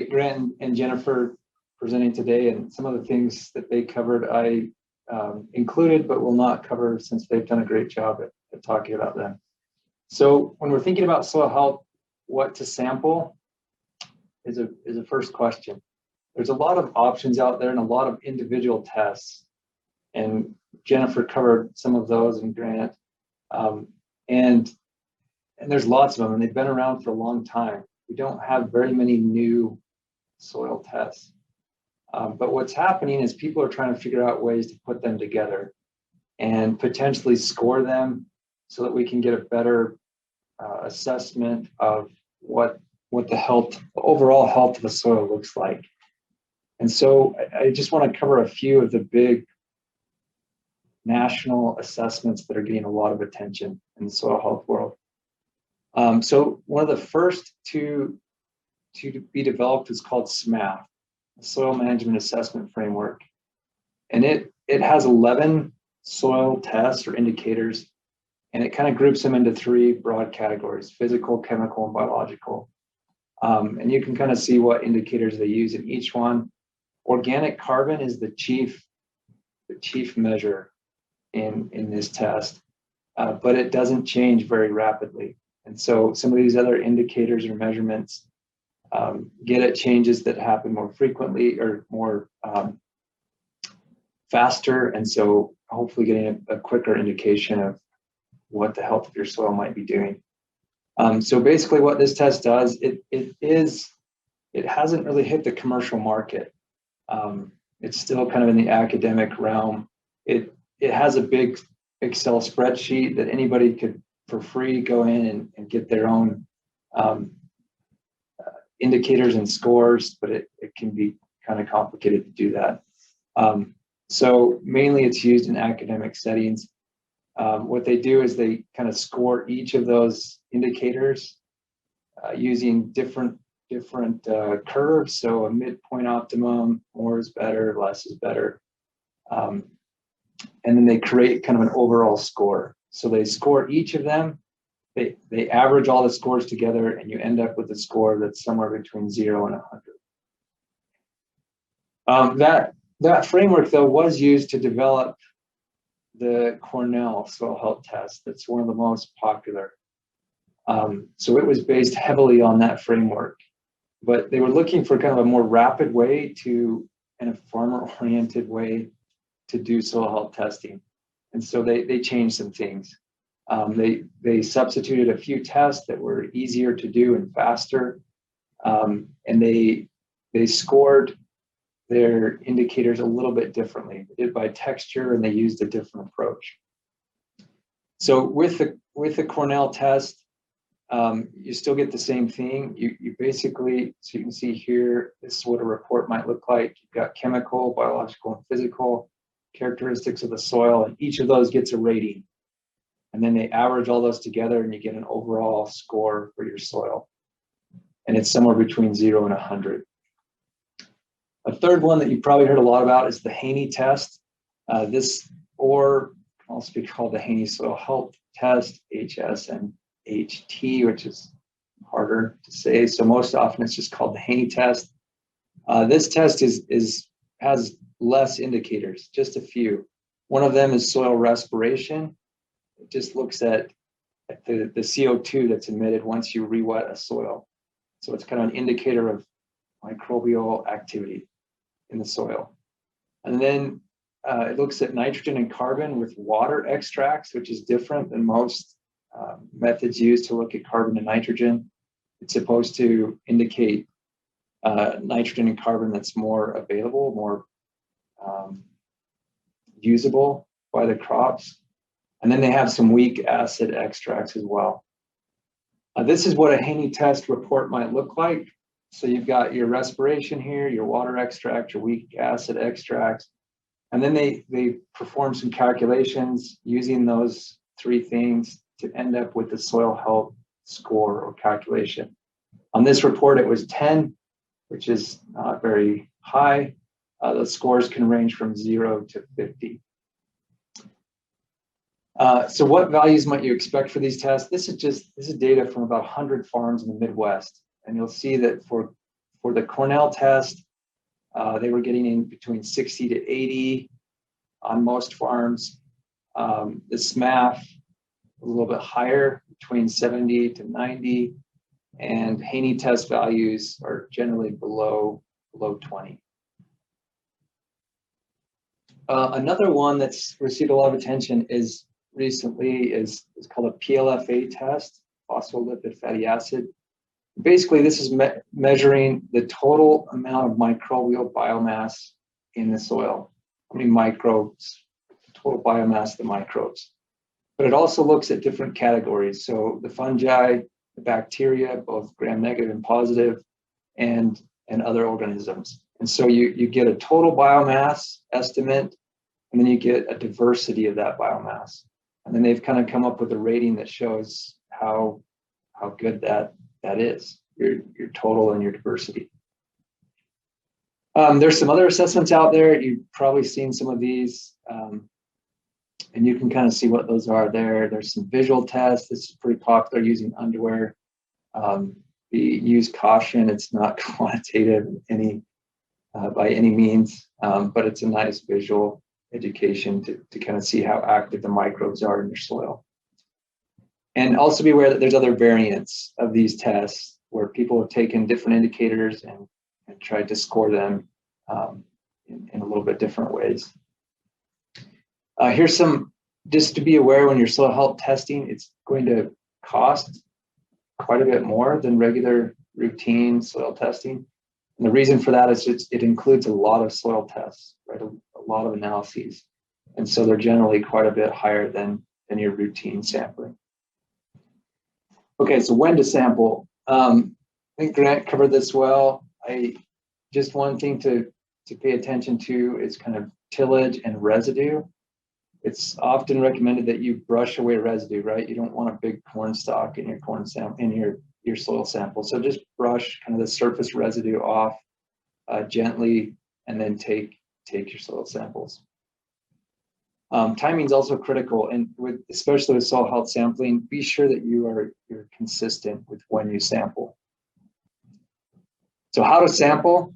Grant and Jennifer presenting today, and some of the things that they covered I included, but will not cover since they've done a great job at talking about them. So when we're thinking about soil health, what to sample is a first question. There's a lot of options out there and a lot of individual tests, and Jennifer covered some of those, and Grant, and there's lots of them, and they've been around for a long time. We don't have very many new soil tests. But what's happening is people are trying to figure out ways to put them together and potentially score them so that we can get a better assessment of what the overall health of the soil looks like. And so I just want to cover a few of the big national assessments that are getting a lot of attention in the soil health world. So one of the first to be developed is called SMAF, the Soil Management Assessment Framework. And it has 11 soil tests or indicators, and it kind of groups them into three broad categories: physical, chemical, and biological. And you can kind of see what indicators they use in each one. Organic carbon is the chief measure in this test, but it doesn't change very rapidly. And so some of these other indicators or measurements get at changes that happen more frequently or more faster, and so hopefully getting a quicker indication of what the health of your soil might be doing. So basically what this test does, it hasn't really hit the commercial market. It's still kind of in the academic realm. It has a big Excel spreadsheet that anybody could, for free, go in and get their own indicators and scores, but it can be kind of complicated to do that. So mainly it's used in academic settings. What they do is they kind of score each of those indicators using different curves. So a midpoint optimum, more is better, less is better. And then they create kind of an overall score. So they score each of them. They average all the scores together, and you end up with a score that's somewhere between 0 and 100. That framework, though, was used to develop the Cornell soil health test. That's one of the most popular. So it was based heavily on that framework, but they were looking for kind of a more rapid way and a farmer-oriented way to do soil health testing. And so they changed some things. They substituted a few tests that were easier to do and faster, and they scored their indicators a little bit differently. They did by texture, and they used a different approach. So with the Cornell test, you still get the same thing. You basically, so you can see here, this is what a report might look like. You've got chemical, biological, and physical characteristics of the soil, and each of those gets a rating. And then they average all those together, and you get an overall score for your soil. And it's somewhere between 0 and 100. A third one that you probably heard a lot about is the Haney test. This, or can also be called the Haney Soil Health Test, HSNHT, which is harder to say. So most often it's just called the Haney test. This test has less indicators, just a few. One of them is soil respiration. It just looks at the CO2 that's emitted once you re-wet a soil. So it's kind of an indicator of microbial activity in the soil. And then it looks at nitrogen and carbon with water extracts, which is different than most methods used to look at carbon and nitrogen. It's supposed to indicate nitrogen and carbon that's more available, more usable by the crops. And then they have some weak acid extracts as well. This is what a Haney test report might look like. So you've got your respiration here, your water extract, your weak acid extracts. And then they perform some calculations using those three things to end up with the soil health score or calculation. On this report, it was 10, which is not very high. The scores can range from 0 to 50. So what values might you expect for these tests? This is data from about 100 farms in the Midwest. And you'll see that for For the Cornell test, they were getting in between 60 to 80 on most farms. The SMAF was a little bit higher, between 70 to 90, and Haney test values are generally below 20. Another one that's received a lot of attention is called a PLFA test, phospholipid fatty acid. Basically, this is measuring the total amount of microbial biomass in the soil. How many microbes, total biomass of the microbes. But it also looks at different categories. So the fungi, the bacteria, both gram-negative and positive, and other organisms. And so you get a total biomass estimate, and then you get a diversity of that biomass. And then they've kind of come up with a rating that shows how good that is, your total and your diversity. There's some other assessments out there. You've probably seen some of these, and you can kind of see what those are there. There's some visual tests. This is pretty popular using underwear. Use caution. It's not quantitative by any means, but it's a nice visual education to kind of see how active the microbes are in your soil. And also be aware that there's other variants of these tests where people have taken different indicators and tried to score them in a little bit different ways. Here's some, just to be aware when you're soil health testing, it's going to cost quite a bit more than regular routine soil testing. And the reason for that is it includes a lot of soil tests, right? A lot of analyses. And so they're generally quite a bit higher than your routine sampling. Okay, so when to sample. I think Grant covered this well. Just one thing to pay attention to is kind of tillage and residue. It's often recommended that you brush away residue, right? You don't want a big corn stalk in your corn sample, in your soil sample. So just brush kind of the surface residue off gently, and then take your soil samples. Timing is also critical, and especially with soil health sampling, be sure that you're consistent with when you sample. So how to sample?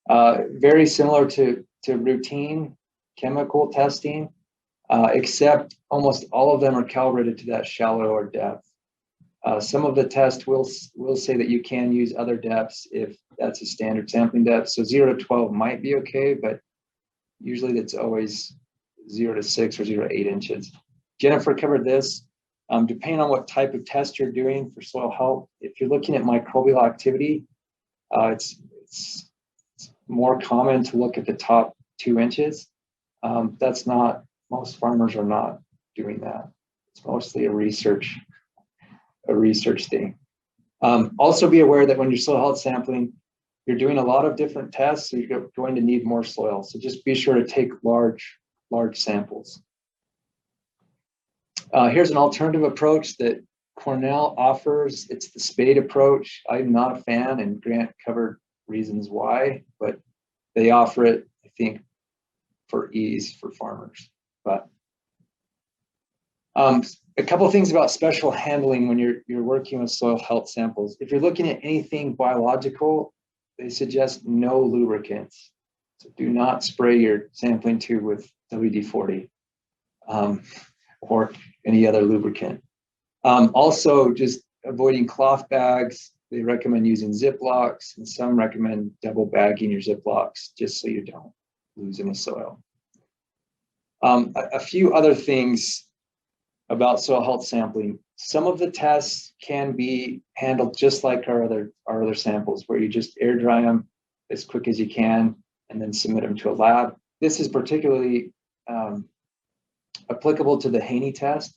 Very similar to routine chemical testing, except almost all of them are calibrated to that shallower depth. Some of the tests will say that you can use other depths if that's a standard sampling depth. So 0 to 12 might be okay, but usually it's always 0 to 6 or 0 to 8 inches. Jennifer covered this. Depending on what type of test you're doing for soil health, if you're looking at microbial activity, it's more common to look at the top 2 inches. Most farmers are not doing that. It's mostly a research thing. Also be aware that when you're soil health sampling, you're doing a lot of different tests, so you're going to need more soil. So just be sure to take large samples. Here's an alternative approach that Cornell offers. It's the spade approach. I'm not a fan, and Grant covered reasons why, but they offer it, I think, for ease for farmers. But a couple of things about special handling when you're working with soil health samples. If you're looking at anything biological, they suggest no lubricants. So do not spray your sampling tube with WD-40 or any other lubricant. Also, just avoiding cloth bags. They recommend using Ziplocs, and some recommend double bagging your Ziplocs just so you don't lose any soil. A few other things about soil health sampling. Some of the tests can be handled just like our other samples, where you just air dry them as quick as you can and then submit them to a lab. This is particularly applicable to the Haney test,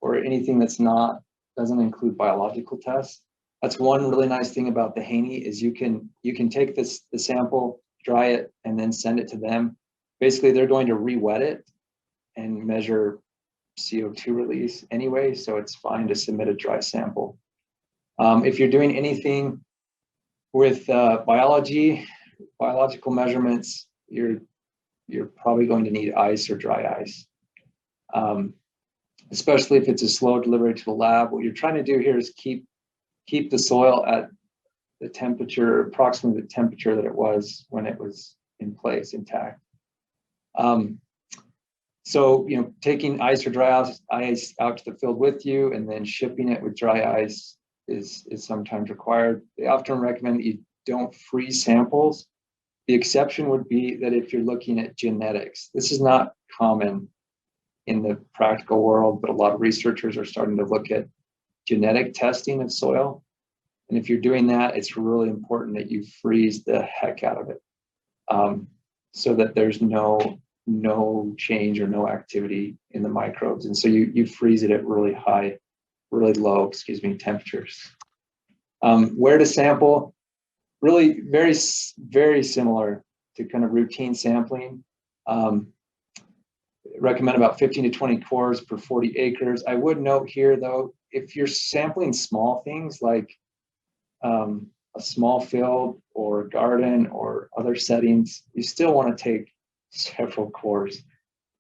or anything doesn't include biological tests. That's one really nice thing about the Haney is you can take the sample, dry it, and then send it to them. Basically, they're going to re-wet it and measure CO2 release anyway, so it's fine to submit a dry sample. If you're doing anything with biological measurements, you're probably going to need ice or dry ice, especially if it's a slow delivery to the lab. What you're trying to do here is keep the soil at the temperature, approximately the temperature that it was when it was in place, intact. So, taking ice or dry ice out to the field with you and then shipping it with dry ice is sometimes required. They often recommend that you don't freeze samples. The exception would be that if you're looking at genetics. This is not common in the practical world, but a lot of researchers are starting to look at genetic testing of soil. And if you're doing that, it's really important that you freeze the heck out of it, so that there's no change or no activity in the microbes. And so you freeze it at really low, temperatures. Where to sample? Really very, very similar to kind of routine sampling. Recommend about 15 to 20 cores per 40 acres. I would note here though, if you're sampling small things like a small field or garden or other settings, you still want to take several cores.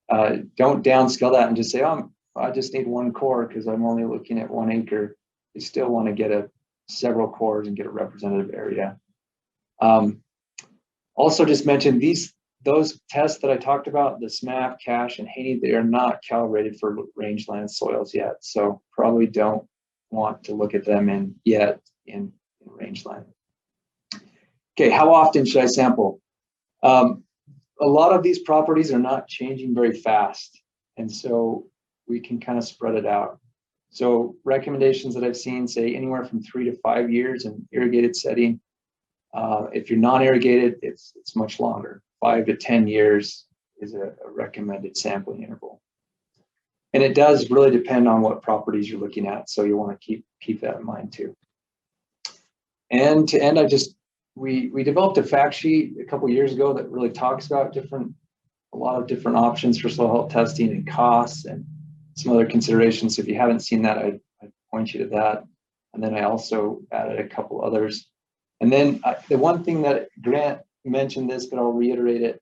Don't downscale that and just say, oh, I just need 1 core because I'm only looking at 1 acre. You still want to get several cores and get a representative area. Also just mention those tests that I talked about, the SMAP, CASH, and Haney, they are not calibrated for rangeland soils yet. So probably don't want to look at them in rangeland. Okay, how often should I sample? A lot of these properties are not changing very fast, and so we can kind of spread it out. So recommendations that I've seen say anywhere from 3 to 5 years in irrigated setting. If you're non-irrigated, it's much longer. 5 to 10 years is a recommended sampling interval. And it does really depend on what properties you're looking at, so you want to keep that in mind too. And to end, we developed a fact sheet a couple years ago that really talks about a lot of different options for soil health testing and costs and some other considerations. So if you haven't seen that, I'd point you to that. And then I also added a couple others. And then the one thing that Grant mentioned this, but I'll reiterate it.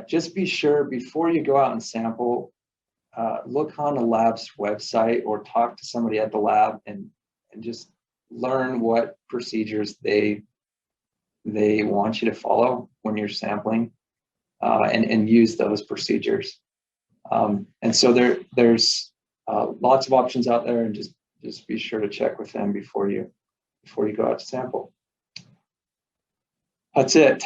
Just be sure before you go out and sample, look on a lab's website or talk to somebody at the lab and just learn what procedures they want you to follow when you're sampling, and use those procedures. And so there's lots of options out there, and just be sure to check with them before you go out to sample. That's it.